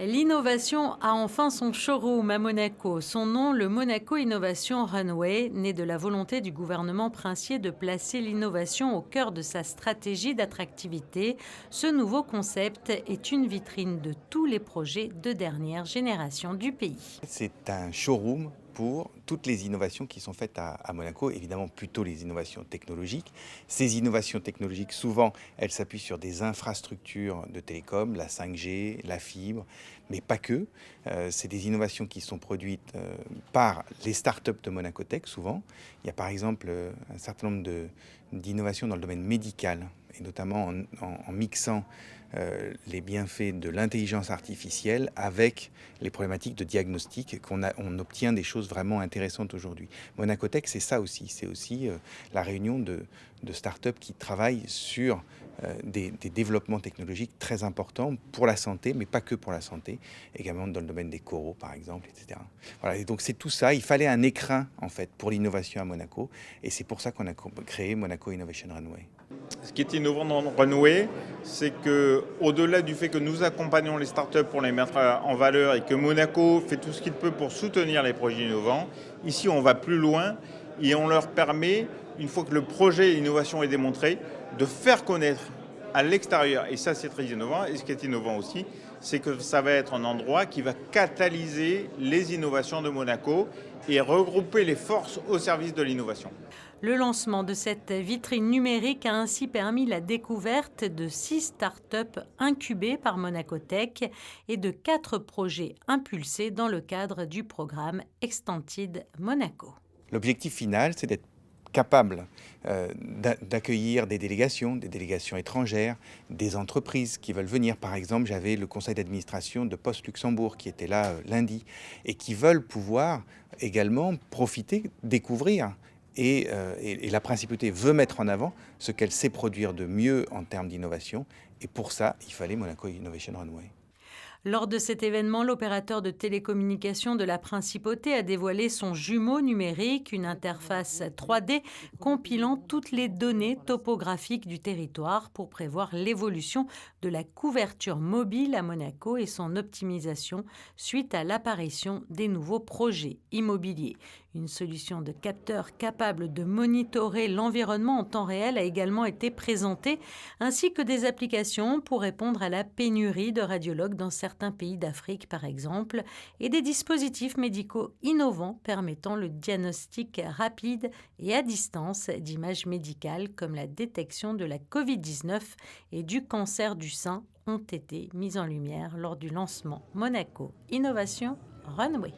L'innovation a enfin son showroom à Monaco. Son nom, le Monaco Innovation Runway, né de la volonté du gouvernement princier de placer l'innovation au cœur de sa stratégie d'attractivité. Ce nouveau concept est une vitrine de tous les projets de dernière génération du pays. C'est un showroom pour toutes les innovations qui sont faites à Monaco, évidemment plutôt les innovations technologiques. Ces innovations technologiques, souvent, elles s'appuient sur des infrastructures de télécom, la 5G, la fibre, mais pas que. C'est des innovations qui sont produites par les startups de Monaco Tech, souvent. Il y a par exemple un certain nombre d'innovations dans le domaine médical, et notamment en mixant les bienfaits de l'intelligence artificielle avec les problématiques de diagnostic, on obtient des choses vraiment intéressantes aujourd'hui. Monaco Tech, c'est ça aussi. C'est aussi la réunion de startups qui travaillent sur des développements technologiques très importants pour la santé, mais pas que pour la santé, également dans le domaine des coraux, par exemple, etc. Voilà, et donc c'est tout ça. Il fallait un écrin, en fait, pour l'innovation à Monaco, et c'est pour ça qu'on a créé Monaco Innovation Runway. Ce qui est innovant dans Runway, c'est que, au-delà du fait que nous accompagnons les startups pour les mettre en valeur et que Monaco fait tout ce qu'il peut pour soutenir les projets innovants, ici on va plus loin et on leur permet, une fois que le projet innovation est démontré, de faire connaître à l'extérieur. Et ça, c'est très innovant. Et ce qui est innovant aussi, c'est que ça va être un endroit qui va catalyser les innovations de Monaco et regrouper les forces au service de l'innovation. Le lancement de cette vitrine numérique a ainsi permis la découverte de 6 startups incubées par Monaco Tech et de 4 projets impulsés dans le cadre du programme Extended Monaco. L'objectif final, c'est d'être capable d'accueillir des délégations étrangères, des entreprises qui veulent venir. Par exemple, j'avais le conseil d'administration de Poste Luxembourg qui était là lundi et qui veulent pouvoir également profiter, découvrir. Et la principauté veut mettre en avant ce qu'elle sait produire de mieux en termes d'innovation. Et pour ça, il fallait Monaco Innovation Runway. Lors de cet événement, l'opérateur de télécommunications de la Principauté a dévoilé son jumeau numérique, une interface 3D compilant toutes les données topographiques du territoire pour prévoir l'évolution de la couverture mobile à Monaco et son optimisation suite à l'apparition des nouveaux projets immobiliers. Une solution de capteur capable de monitorer l'environnement en temps réel a également été présentée, ainsi que des applications pour répondre à la pénurie de radiologues dans certains pays d'Afrique, par exemple, et des dispositifs médicaux innovants permettant le diagnostic rapide et à distance d'images médicales comme la détection de la Covid-19 et du cancer du sein ont été mis en lumière lors du lancement Monaco Innovation Runway.